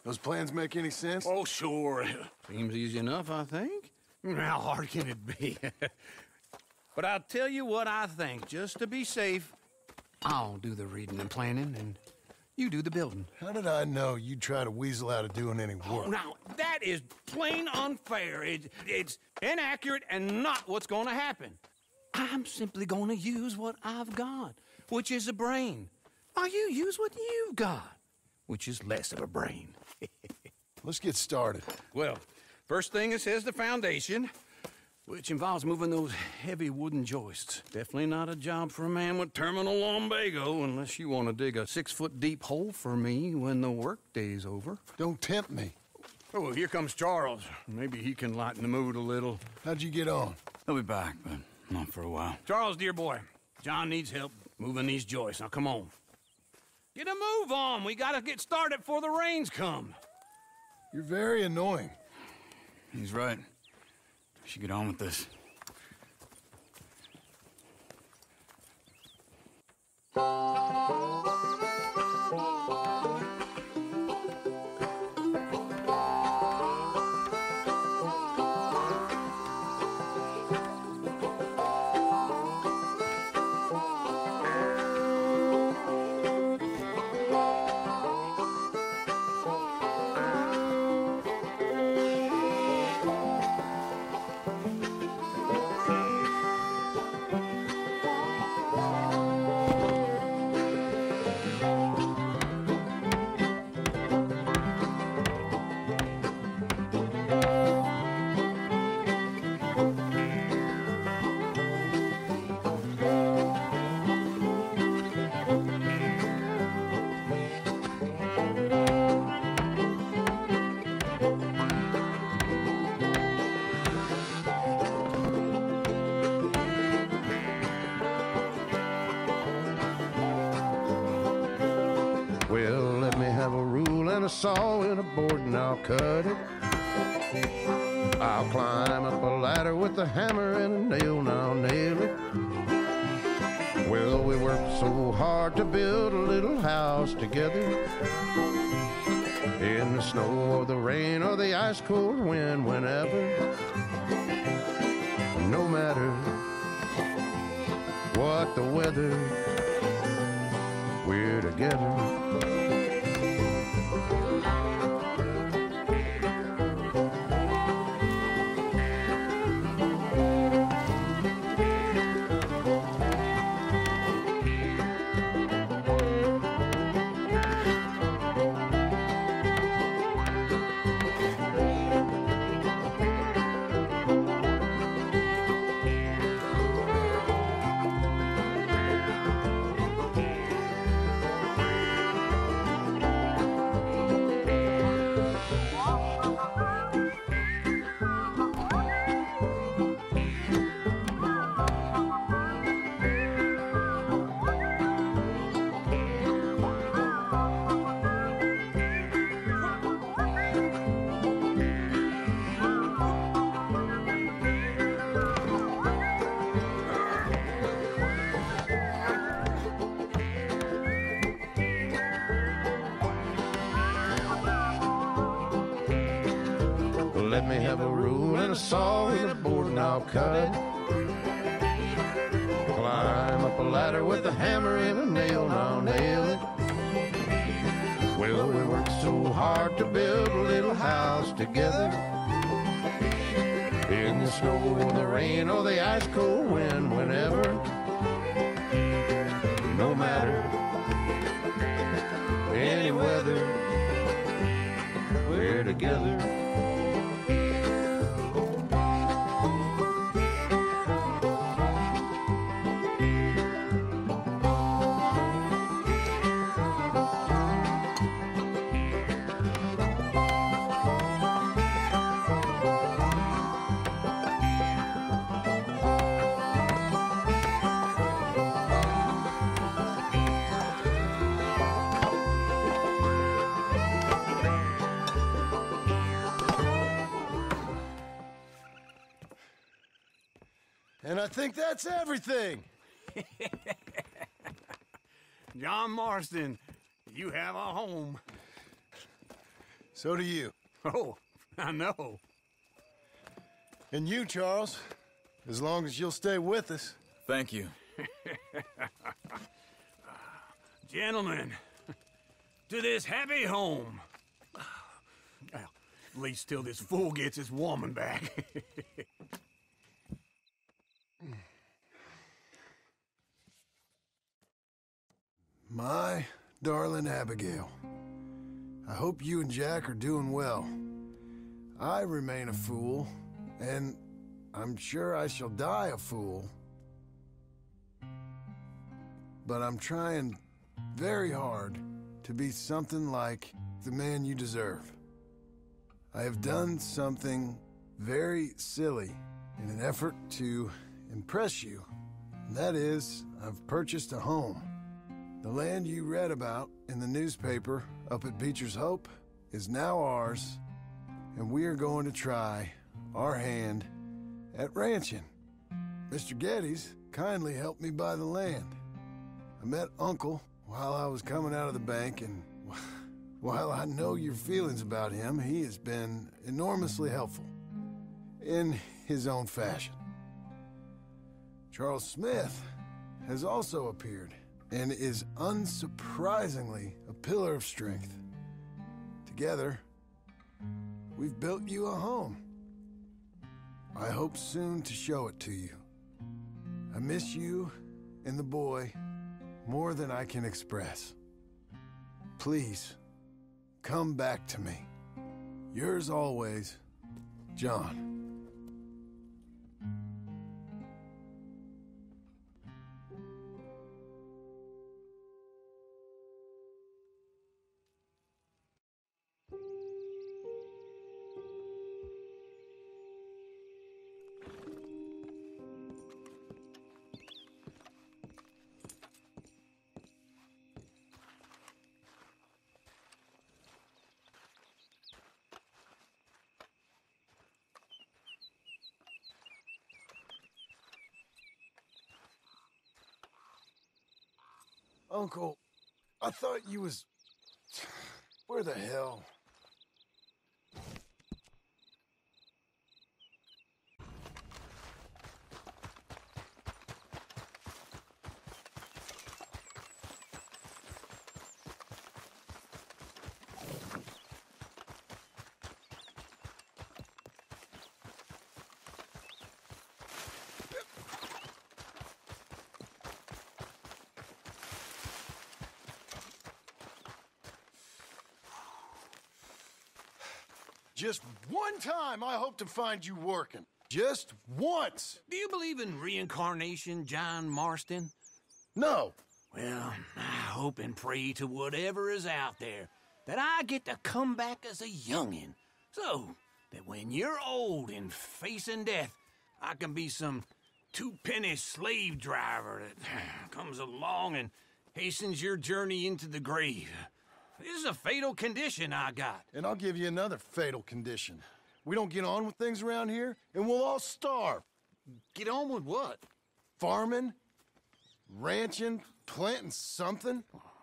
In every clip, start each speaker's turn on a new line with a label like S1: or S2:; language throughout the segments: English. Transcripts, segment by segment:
S1: Those plans make any sense?
S2: Oh, sure. Seems easy enough, I think. How hard can it be? But I'll tell you what I think, just to be safe. I'll do the reading and planning, and you do the building.
S1: How did I know you'd try to weasel out of doing any work?
S2: Now, that is plain unfair. It's inaccurate and not what's going to happen. I'm simply going to use what I've got, which is a brain. Now you use what you've got, which is less of a brain.
S1: Let's get started.
S2: Well, first thing it says the foundation, which involves moving those heavy wooden joists. Definitely not a job for a man with terminal lumbago, unless you want to dig a 6-foot deep hole for me when the workday's over.
S1: Don't tempt me.
S2: Oh, here comes Charles. Maybe he can lighten the mood a little.
S1: How'd you get on?
S3: He'll be back, but not for a while.
S2: Charles, dear boy, John needs help moving these joists. Now, come on. Get a move on. We gotta get started before the rains come.
S1: You're very annoying.
S3: He's right. We should get on with this.
S4: Well, let me have a rule and a saw and a board and I'll cut it. I'll climb up a ladder with a hammer and a nail and I'll nail it. Well, we worked so hard to build a little house together. In the snow or the rain or the ice cold wind, whenever. No matter what the weather, we're together. Let me have a rule and a saw and a board and I'll cut it. Climb up a ladder with a hammer and a nail and I'll nail it. Well, we worked so hard to build a little house together. In the snow or the rain or the ice cold wind, whenever. No matter any weather, we're together.
S1: And I think that's everything.
S2: John Marston, you have a home.
S1: So do you.
S2: Oh, I know.
S1: And you, Charles. As long as you'll stay with us.
S3: Thank you.
S2: Gentlemen, to this happy home. Well, at least till this fool gets his woman back.
S1: My darling Abigail, I hope you and Jack are doing well. I remain a fool, and I'm sure I shall die a fool. But I'm trying very hard to be something like the man you deserve. I have done something very silly in an effort to impress you, and that is, I've purchased a home. The land you read about in the newspaper up at Beecher's Hope is now ours, and we are going to try our hand at ranching. Mr. Geddes kindly helped me buy the land. I met Uncle while I was coming out of the bank, and while I know your feelings about him, he has been enormously helpful in his own fashion. Charles Smith has also appeared and is unsurprisingly a pillar of strength. Together, we've built you a home. I hope soon to show it to you. I miss you and the boy more than I can express. Please, come back to me. Yours always, John. Uncle, I thought you was... Where the hell? Just one time I hope to find you working. Just once.
S2: Do you believe in reincarnation, John Marston?
S1: No.
S2: Well, I hope and pray to whatever is out there that I get to come back as a youngin', so that when you're old and facing death, I can be some two-penny slave driver that comes along and hastens your journey into the grave. This is a fatal condition I got.
S1: And I'll give you another fatal condition. We don't get on with things around here, and we'll all starve.
S2: Get on with what?
S1: Farming, ranching, planting something.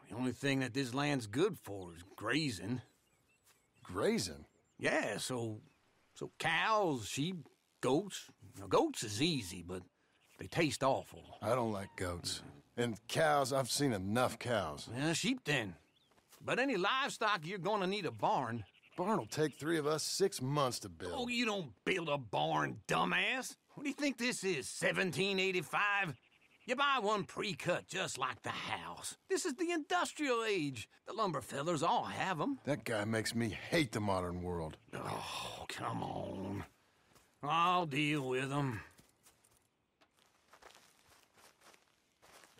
S2: The only thing that this land's good for is grazing.
S1: Grazing?
S2: Yeah, so cows, sheep, goats. Now, goats is easy, but they taste awful.
S1: I don't like goats. And cows, I've seen enough cows.
S2: Yeah, sheep then. But any livestock, you're gonna need a barn.
S1: Barn will take 3 of us 6 months to build.
S2: Oh, you don't build a barn, dumbass. What do you think this is, 1785? You buy one pre-cut just like the house. This is the industrial age. The lumber fellers all have them.
S1: That guy makes me hate the modern world.
S2: Oh, come on. I'll deal with them.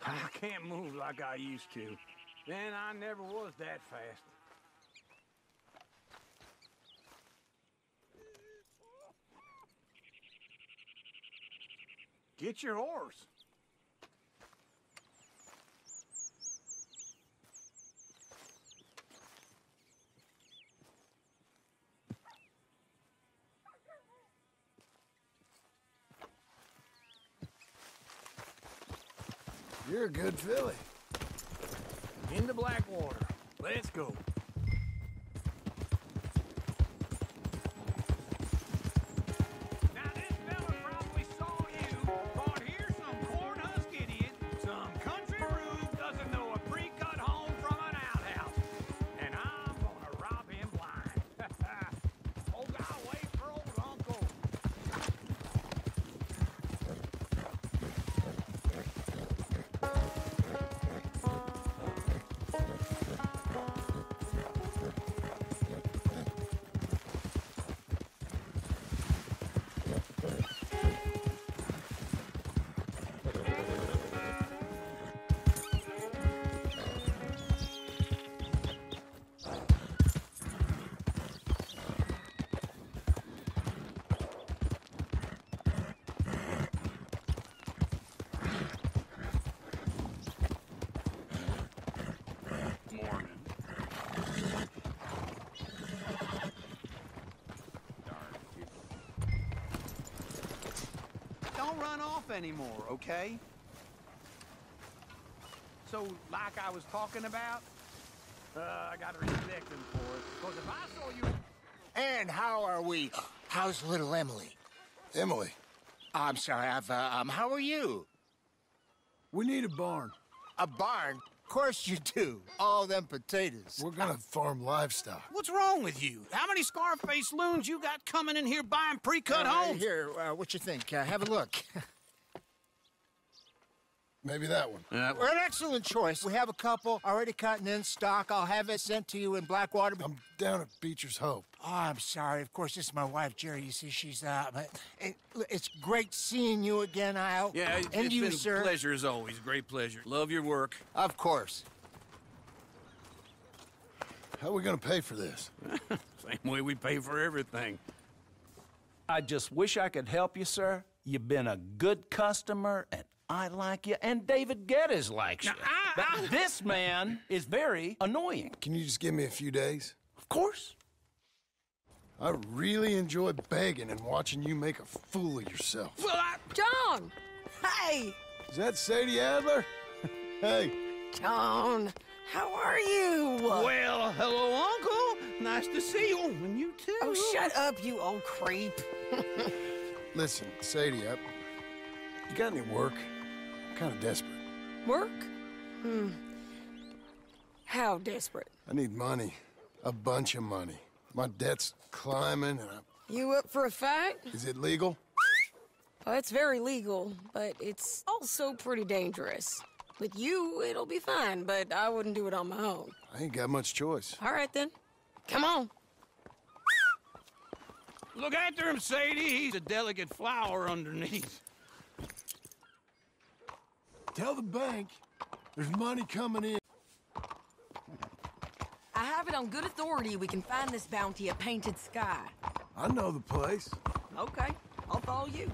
S2: I can't move like I used to. Then I never was that fast. Get your horse.
S1: You're a good filly.
S2: In the Blackwater. Let's go. don't run off anymore, okay? So, like I was talking about, I gotta respect him for it. Because if I saw you...
S5: And how are we? How's little Emily?
S1: Emily,
S5: I'm sorry, how are you?
S1: we need a barn.
S5: A barn? Of course you do. All them potatoes.
S1: We're gonna farm livestock.
S2: What's wrong with you? How many Scarface loons you got coming in here buying pre-cut homes?
S5: Here, what you think? Have a look.
S1: Maybe that one.
S5: We're an excellent choice. We have a couple already cut and in stock. I'll have it sent to you in Blackwater.
S1: I'm down at Beecher's Hope.
S5: Oh, I'm sorry. Of course, this is my wife, Jerry. You see, she's it's great seeing you again, Al.
S2: Yeah,
S5: and
S2: it's
S5: you,
S2: been
S5: sir.
S2: a pleasure as always. Great pleasure. Love your work.
S5: Of course.
S1: How are we gonna pay for this?
S2: Same way we pay for everything.
S6: I just wish I could help you, sir. You've been a good customer, and I like you, and David Geddes likes you.
S2: Now,
S6: But this man is very annoying.
S1: Can you just give me a few days?
S6: Of course.
S1: I really enjoy begging and watching you make a fool of yourself.
S2: Well,
S7: John! Hey!
S1: Is that Sadie Adler? Hey,
S7: John, how are you?
S2: well, hello, Uncle. Nice to see you. And you too.
S7: Oh, shut up, you old creep.
S1: listen, Sadie, you got any work? I'm kind of desperate.
S7: Work? How desperate?
S1: I need money. A bunch of money. My debt's climbing, and
S7: You up for a fight?
S1: is it legal?
S7: Well, it's very legal, but it's also pretty dangerous. With you, it'll be fine, but I wouldn't do it on my own.
S1: I ain't got much choice.
S7: All right, then. Come on.
S2: Look after him, Sadie. He's a delicate flower underneath.
S1: Tell the bank there's money coming in.
S8: I have it on good authority we can find this bounty at Painted Sky.
S1: I know the place.
S8: Okay, I'll follow you.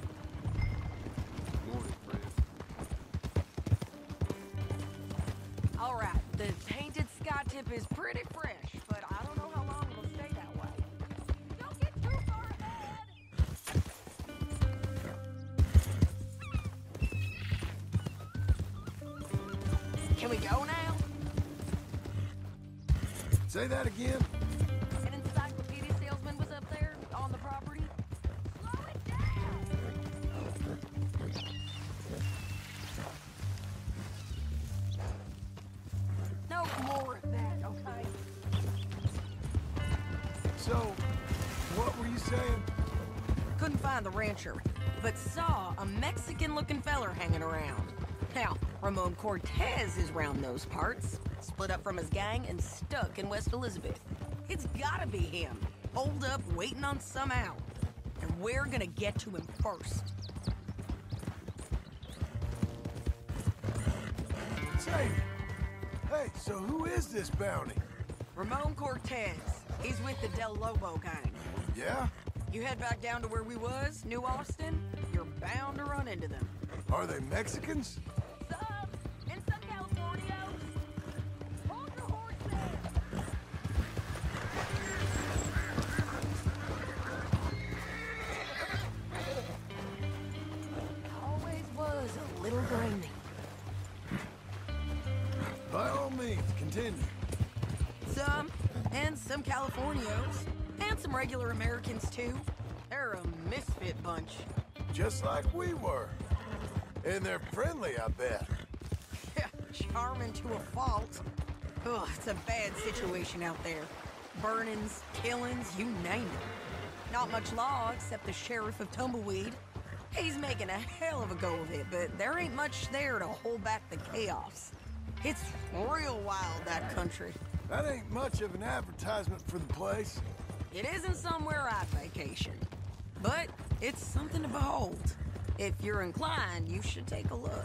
S8: All right, the Painted Sky tip is pretty fresh, but I don't know how long it'll stay that way. Don't get too far ahead! Can we go now?
S1: Say that again.
S8: An encyclopedia salesman was up there on the property. Slow it down! No more of that, okay?
S1: So, what were you saying?
S8: Couldn't find the rancher, but saw a Mexican-looking feller hanging around. Now, Ramon Cortez is round those parts, split up from his gang and stuck in West Elizabeth. It's gotta be him, holed up waiting on some out. And we're gonna get to him first.
S1: Say, hey, so who is this bounty?
S8: Ramon Cortez. He's with the Del Lobo gang.
S1: Yeah?
S8: You head back down to where we was, New Austin, you're bound to run into them.
S1: Are they Mexicans?
S8: Some, and some Californios. Hold your horses! Always was a little grimy.
S1: By all means, continue.
S8: Some, and some Californios. And some regular Americans, too. They're a misfit bunch.
S1: Just like we were. And they're friendly, I bet.
S8: Yeah, charming to a fault. Ugh, it's a bad situation out there. Burnings, killings, you name it. Not much law except the sheriff of Tumbleweed. He's making a hell of a go of it, but there ain't much there to hold back the chaos. It's real wild, that country.
S1: That ain't much of an advertisement for the place.
S8: It isn't somewhere I'd vacation, but it's something to behold. If you're inclined, you should take a look.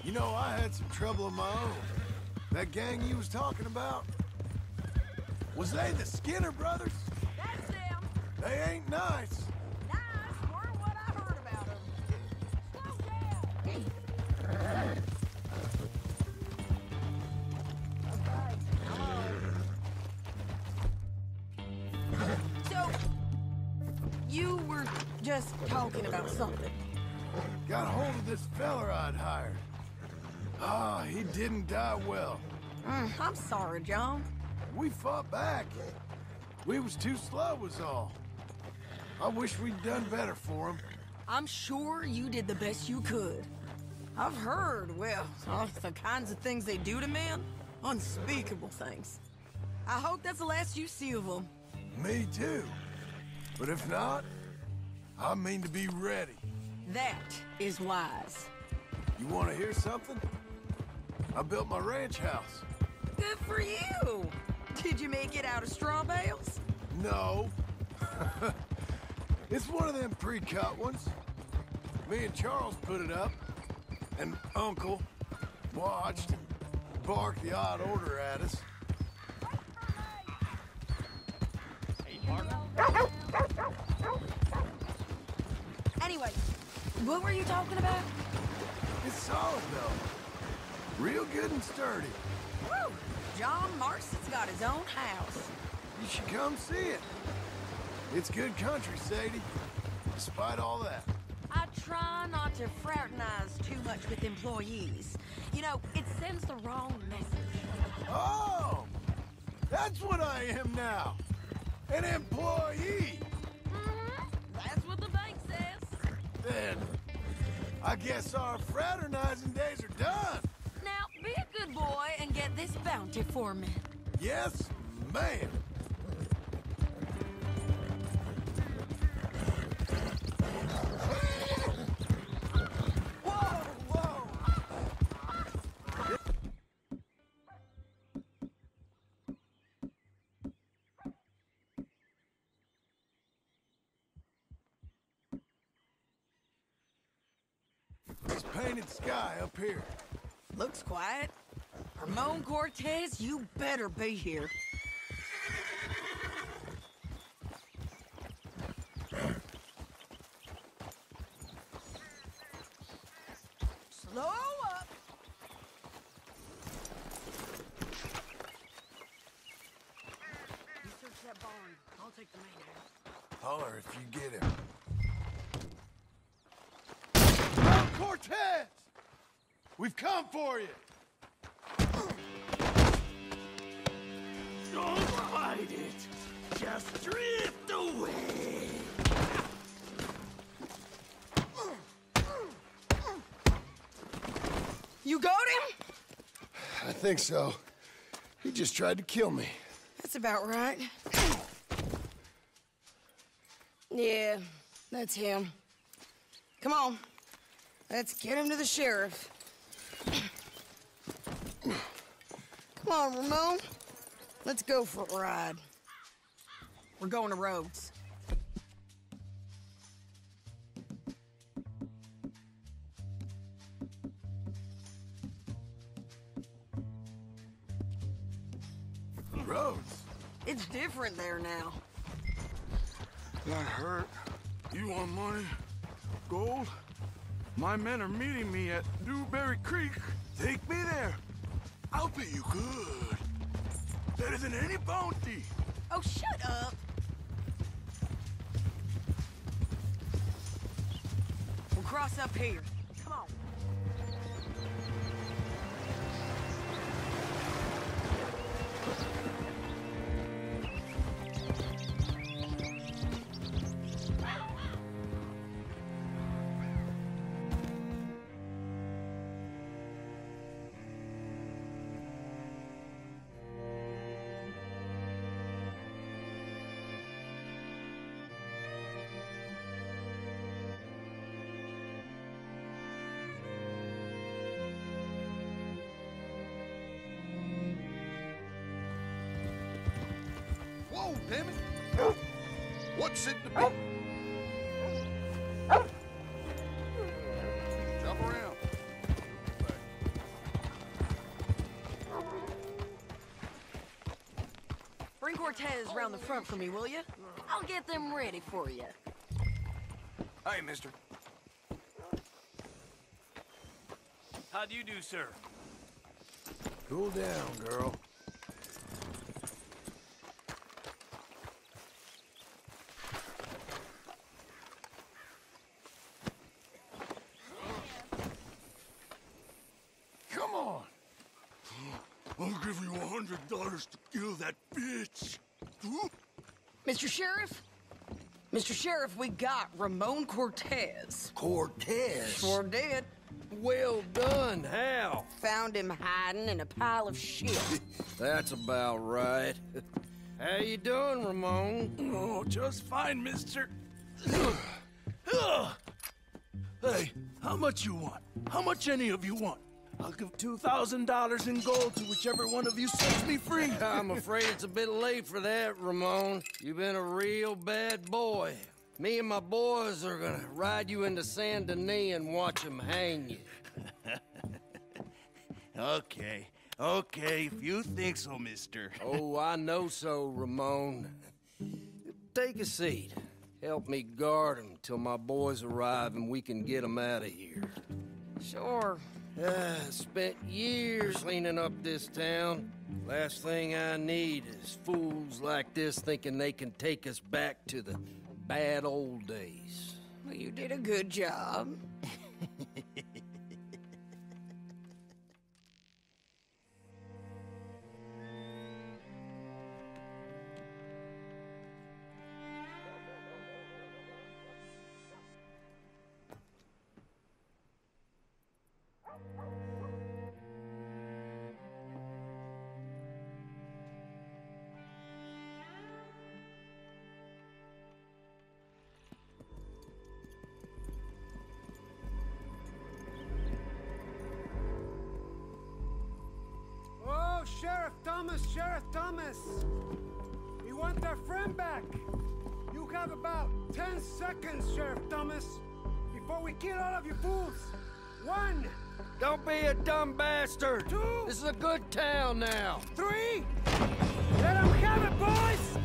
S1: You know, I had some trouble of my own. That gang you was talking about, was they the Skinner brothers?
S8: That's them.
S1: They ain't nice.
S8: Nice, were what I heard about them. Slow down. Okay, come on. So, you were just talking about something.
S1: Got hold of this feller I'd hired. Ah, he didn't die well.
S8: I'm sorry, John.
S1: We fought back. We was too slow was all. I wish we'd done better for him.
S8: I'm sure you did the best you could. I've heard, well, the kinds of things they do to men. Unspeakable things. I hope that's the last you see of them.
S1: Me too. But if not, I mean to be ready.
S8: That is wise.
S1: You want to hear something? I built my ranch house.
S8: Good for you. Did you make it out of straw bales?
S1: No. It's one of them pre-cut ones. Me and Charles put it up, and Uncle watched and barked the odd order at us.
S8: Anyway, what were you talking about?
S1: It's solid, though. Real good and sturdy.
S8: Woo! John Marston's got his own house.
S1: You should come see it. It's good country, Sadie. Despite all that.
S8: I try not to fraternize too much with employees. You know, it sends the wrong message.
S1: Oh! That's what I am now. An employee.
S8: That's what the bank says.
S1: Then, I guess our fraternizing days are done.
S8: Now, be a good boy and get this bounty for me.
S1: Yes, ma'am. Whoa, whoa! This painted sky up here.
S8: Looks quiet. Ramon Cortez, you better be here. Slow up. You search that barn. I'll take the main house.
S1: Holler if you get him. Cortez! We've come for you!
S9: Don't fight it. Just drift away.
S8: You got him?
S1: I think so. He just tried to kill me.
S8: That's about right. Yeah, that's him. Come on. Let's get him to the sheriff. Come on, Ramon. Let's go for a ride. We're going to Rhodes.
S1: Rhodes?
S8: It's different there now.
S9: Got hurt. You want money? Gold? My men are meeting me at Dewberry Creek. Take me there. I'll pay you good. Better than any bounty.
S8: Oh, shut up. We'll cross up here. Come on.
S4: Whoa, damn it! What's it to be? Jump around.
S8: Bring Cortez round the front for me, will you? I'll get them ready for you.
S2: Hey, mister. How do you do, sir?
S1: Cool down, girl.
S9: $100 to kill that bitch.
S8: Mr. Sheriff? Mr. Sheriff, we got Ramon Cortez.
S10: Cortez?
S8: Sure did.
S10: Well done, Hal.
S8: Found him hiding in a pile of shit.
S10: That's about right. How you doing, Ramon?
S9: Oh, just fine, mister. Hey, how much you want? How much any of you want? I'll give $2,000 in gold to whichever one of you sets me free.
S10: I'm afraid it's a bit late for that, Ramon. You've been a real bad boy. Me and my boys are gonna ride you into Saint Denis and watch them hang you.
S9: Okay, if you think so, mister.
S10: Oh, I know so, Ramon. Take a seat. Help me guard them till my boys arrive and we can get them out of here.
S8: Sure.
S10: Spent years cleaning up this town. Last thing I need is fools like this thinking they can take us back to the bad old days.
S8: Well, you did a good job.
S11: Sheriff Thomas! We want our friend back! You have about 10 seconds, Sheriff Thomas, before we kill all of you fools! 1!
S10: Don't be a dumb bastard!
S11: 2!
S10: This is a good town now!
S11: 3! Let them have it, boys!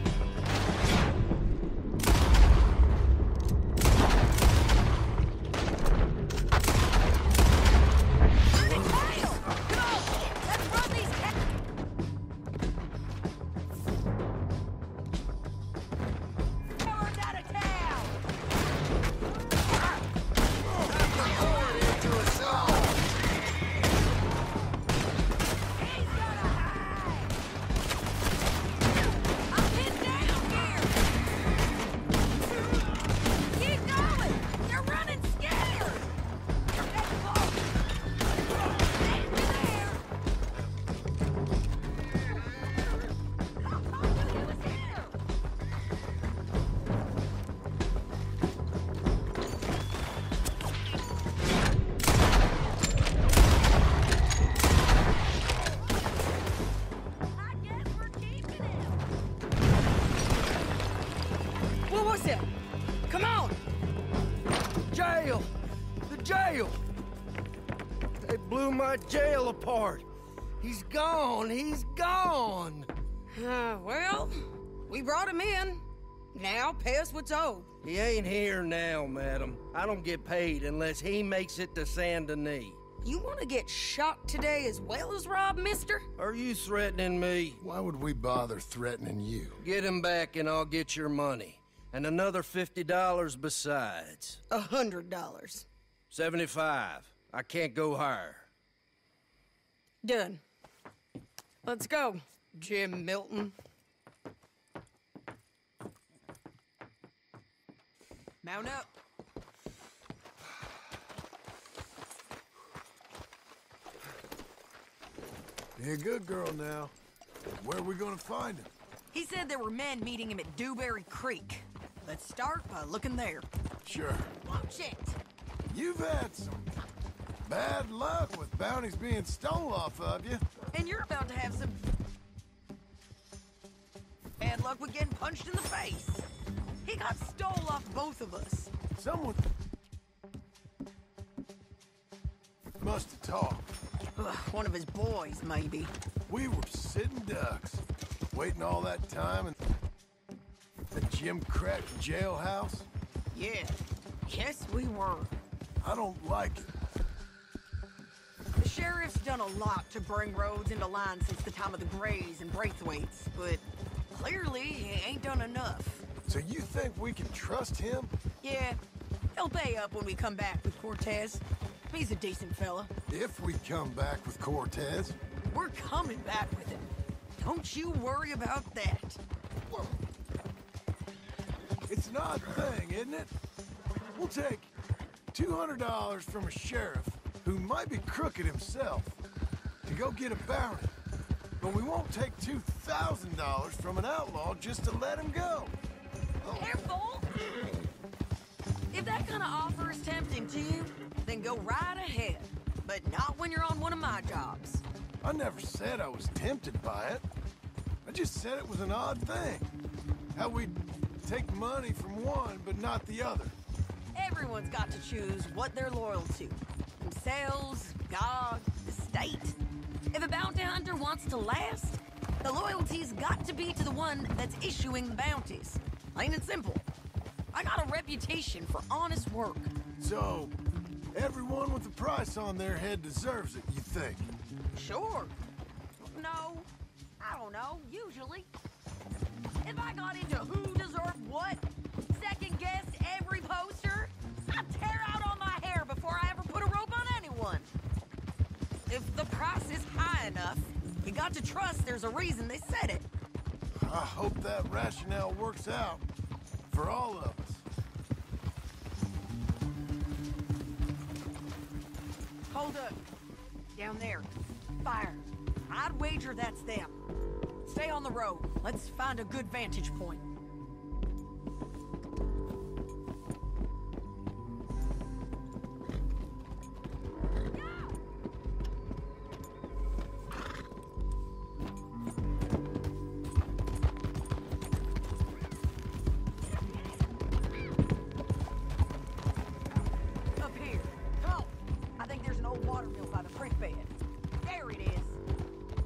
S10: My jail apart. He's gone. He's gone.
S8: Well, we brought him in. Now pay us what's owed.
S10: He ain't here now, madam. I don't get paid unless he makes it to Saint Denis.
S8: You want to get shot today as well as robbed, mister?
S10: Are you threatening me?
S1: Why would we bother threatening you?
S10: Get him back and I'll get your money. And another $50 besides.
S8: $100.
S10: 75. I can't go higher.
S8: Done. Let's go, Jim Milton. Mount up.
S1: Be a good girl now. Where are we gonna find him?
S8: He said there were men meeting him at Dewberry Creek. Let's start by looking there.
S1: Sure.
S8: Watch it.
S1: You've had some bad luck with bounties being stolen off of you.
S8: And you're about to have some bad luck with getting punched in the face. He got stole off both of us.
S1: Someone must have talked.
S8: One of his boys, maybe.
S1: We were sitting ducks, waiting all that time in the Jim Crack jailhouse.
S8: Yeah. Yes, we were.
S1: I don't like it.
S8: The sheriff's done a lot to bring roads into line since the time of the Grays and Braithwaites, but clearly he ain't done enough.
S1: So you think we can trust him?
S8: Yeah, he'll pay up when we come back with Cortez. He's a decent fella.
S1: If we come back with Cortez.
S8: We're coming back with him. Don't you worry about that.
S1: It's an odd thing, isn't it? We'll take $200 from a sheriff who might be crooked himself to go get a bounty. But we won't take $2,000 from an outlaw just to let him go.
S8: Careful! If that kind of offer is tempting to you, then go right ahead. But not when you're on one of my jobs.
S1: I never said I was tempted by it. I just said it was an odd thing. How we'd take money from one, but not the other.
S8: Everyone's got to choose what they're loyal to. Themselves, God, the state. If a bounty hunter wants to last, the loyalty's got to be to the one that's issuing the bounties. Plain and simple. I got a reputation for honest work.
S1: So, everyone with a price on their head deserves it, you think?
S8: Sure. No, I don't know, usually. If I got into who deserved what, second-guessed every poster, I'd tear out all my hair before I ever put a rope on anyone. If the price is high enough, you got to trust there's a reason they said it.
S1: I hope that rationale works out for all of us.
S8: Hold up. Down there. Fire. I'd wager that's them. Stay on the road. Let's find a good vantage point. Up here. Come on. I think there's an old water mill by the creek bed. There it is.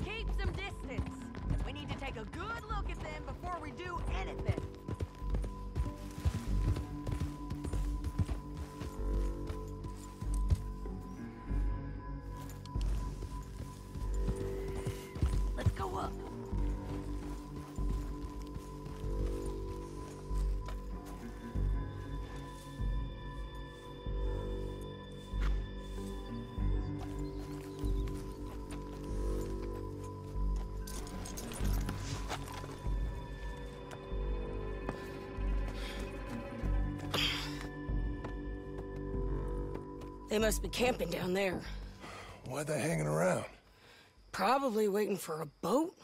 S8: Keep some distance. We need to take a good look at them before we do anything. Let's go up. They must be camping down there.
S1: Why are they hanging around?
S7: Probably waiting for a boat.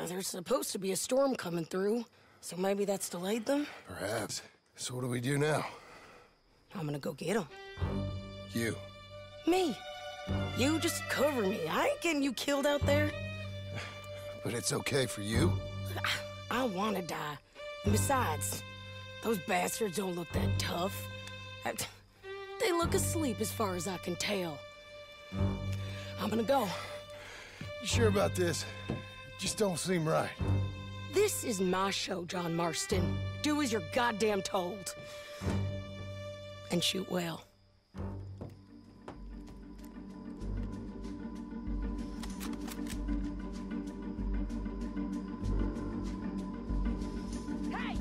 S7: There's supposed to be a storm coming through, so maybe that's delayed them?
S1: Perhaps. So what do we do now?
S7: I'm gonna go get them.
S1: You.
S7: Me. You just cover me. I ain't getting you killed out there.
S1: But it's okay for you?
S7: I wanna die. And besides, those bastards don't look that tough. They look asleep as far as I can tell. I'm gonna go.
S1: You sure about this? Just don't seem right.
S7: This is my show, John Marston. Do as you're goddamn told. And shoot well.
S8: Hey!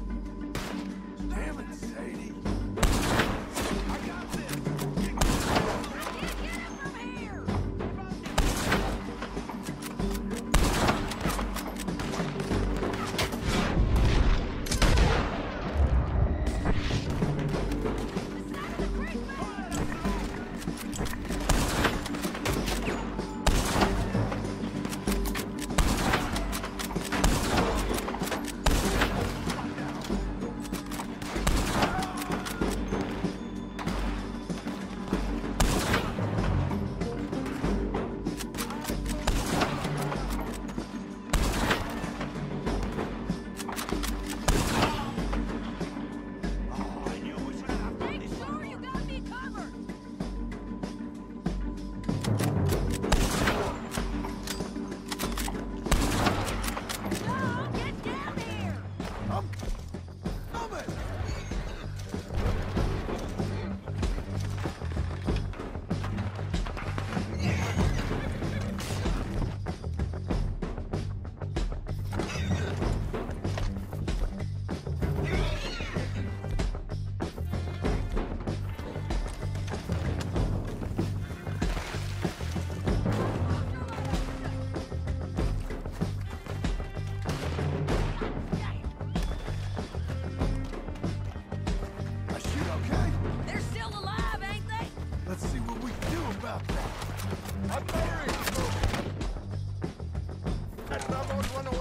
S1: Damn it, Sadie.
S8: I can't get him from here! The side of the creek, man!
S1: Let's see what we can do about that.
S4: Let Ramon run away.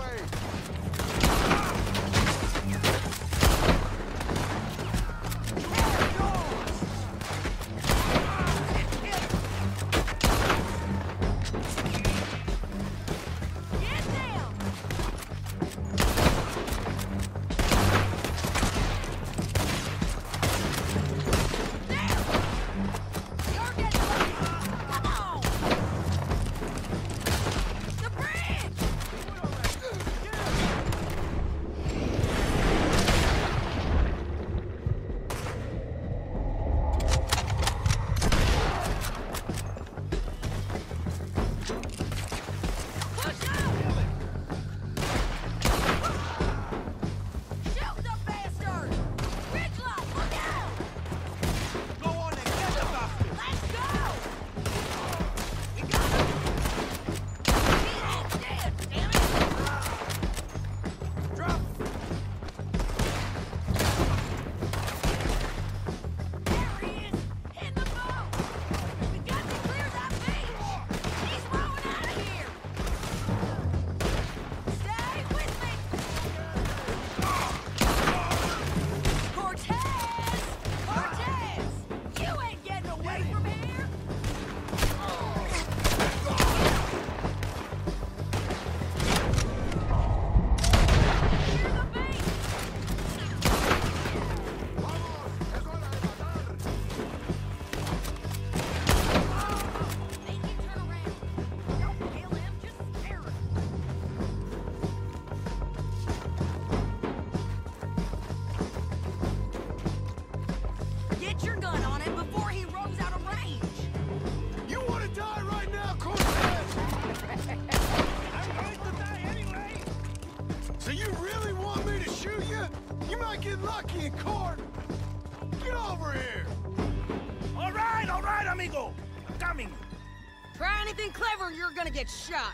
S8: Try anything clever, you're gonna get shot.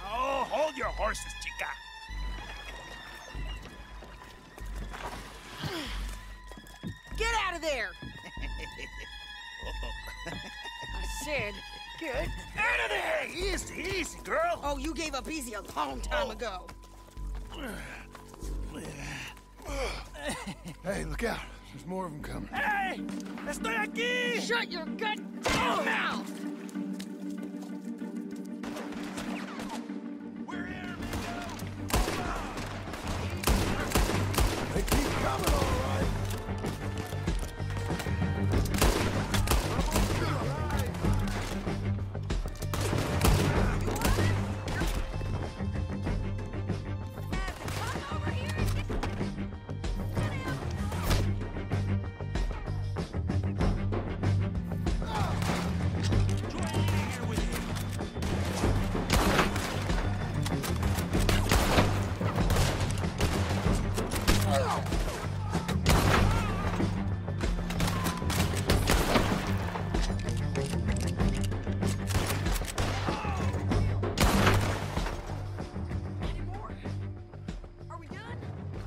S6: Oh, hold your horses, chica.
S8: Get out of there! I said, get out of there!
S6: Easy, easy, girl.
S8: Oh, you gave up easy a long time ago.
S1: Hey, look out. There's more of them coming.
S6: Hey! Estoy aquí!
S8: Shut your goddamn mouth!
S6: We're here,
S1: They keep coming, all right.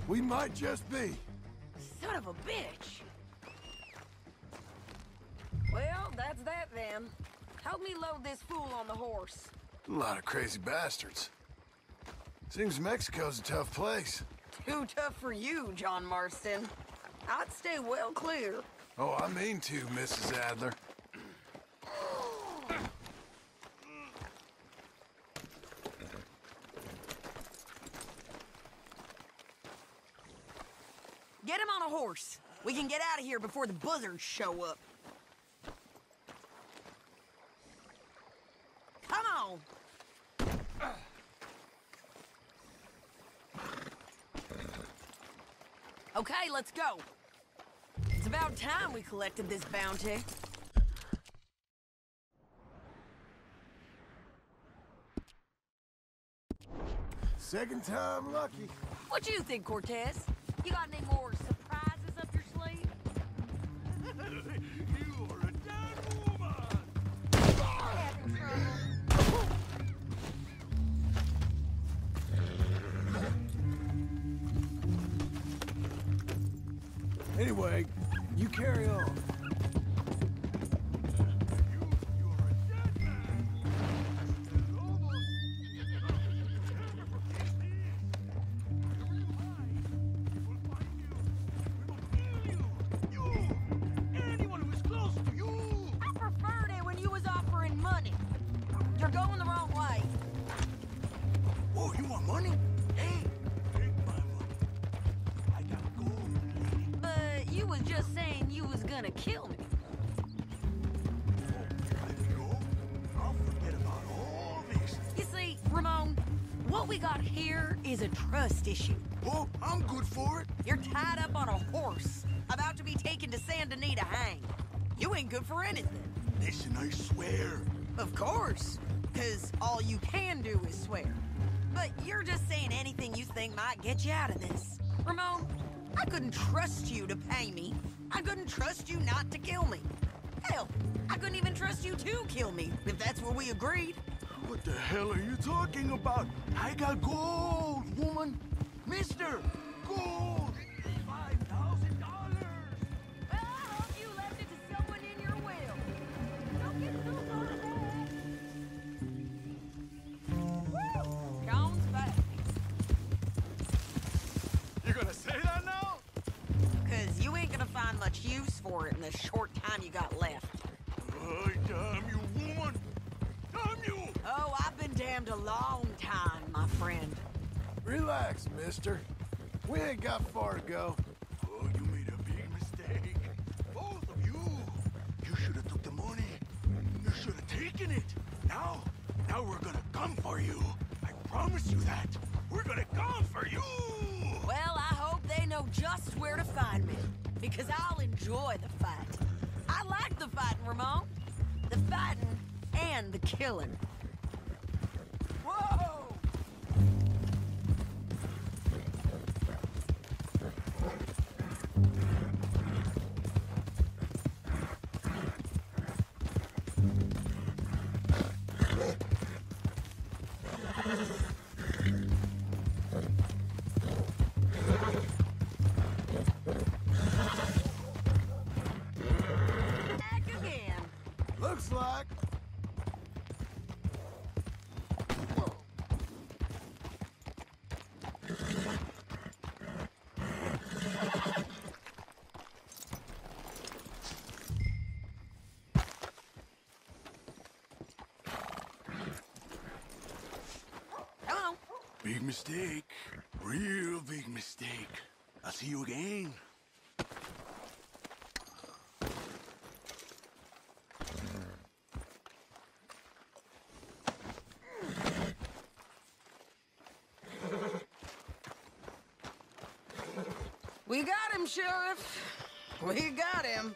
S1: We might just be.
S8: Son of a bitch. Well, that's that then. Help me load this fool on the horse.
S1: A lot of crazy bastards. Seems Mexico's a tough place.
S8: Too tough for you, John Marston. I'd stay well clear.
S1: Oh, I mean to, Mrs. Adler.
S8: Get him on a horse. We can get out of here before the buzzards show up. Come on. Okay, let's go. It's about time we collected this bounty.
S1: Second time lucky.
S8: What you think, Cortez? You got any more surprises up your sleeve?
S9: You are a dead woman!
S8: Having trouble?
S1: Anyway, you carry on.
S8: You're going the wrong way.
S9: Oh, you want money? Hey, take my money. I got gold, lady.
S8: But you was just saying you was gonna kill me.
S9: I'll forget about all this.
S8: You see, Ramon, what we got here is a trust issue.
S9: Oh, I'm good for it.
S8: You're tied up on a horse, about to be taken to Saint Denis to hang. You ain't good for anything.
S9: Listen, I swear.
S8: Of course, because all you can do is swear. But you're just saying anything you think might get you out of this. Ramon, I couldn't trust you to pay me. I couldn't trust you not to kill me. Hell, I couldn't even trust you to kill me, if that's what we agreed.
S9: What the hell are you talking about? I got gold, woman. Mister, gold. $5,000.
S8: Well, I hope you left it to someone in your will. Don't get too far back. Woo! Jones back.
S9: You gonna say that now?
S8: Because you ain't gonna find much use for it in the short time you got left.
S9: Oh, damn you, woman. Damn you.
S8: Oh, I've been damned a long time, my friend.
S1: Relax, mister. We ain't got far to go.
S9: Oh, you made a big mistake. Both of you. You should have took the money. You should have taken it. Now we're gonna come for you. I promise you that. We're gonna come for you.
S8: Well, I hope they know just where to find me. Because I'll enjoy the fight. I like the fighting, Ramon. The fighting and the killing. Whoa! Back again.
S1: Looks like.
S8: Hello.
S9: Big mistake. Real big mistake. I'll see you again.
S8: We got him, Sheriff. We got him.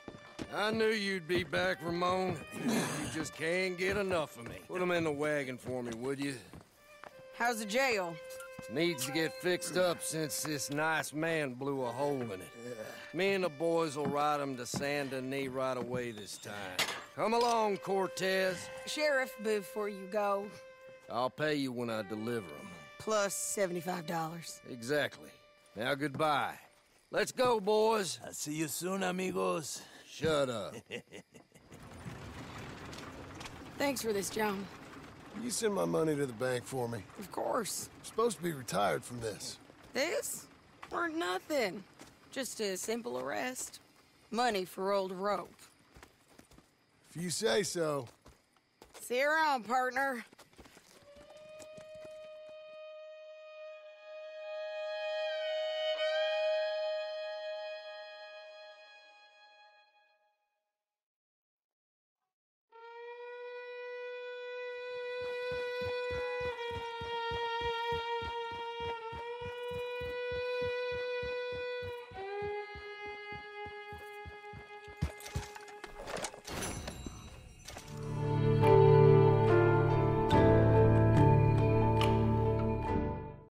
S10: I knew you'd be back, Ramon. You just can't get enough of me. Put him in the wagon for me, would you?
S8: How's the jail?
S10: Needs to get fixed up since this nice man blew a hole in it. Me and the boys will ride him to Saint Denis right away this time. Come along, Cortez.
S8: Sheriff, before you go,
S10: I'll pay you when I deliver him.
S8: plus $75.
S10: Exactly. Now, goodbye. Let's go, boys.
S6: I'll see you soon, amigos.
S10: Shut up.
S7: Thanks for this, John.
S1: You send my money to the bank for me.
S7: Of course.
S1: I'm supposed to be retired from this.
S7: This? Weren't nothing. Just a simple arrest. Money for old rope.
S1: If you say so.
S7: See you around, partner.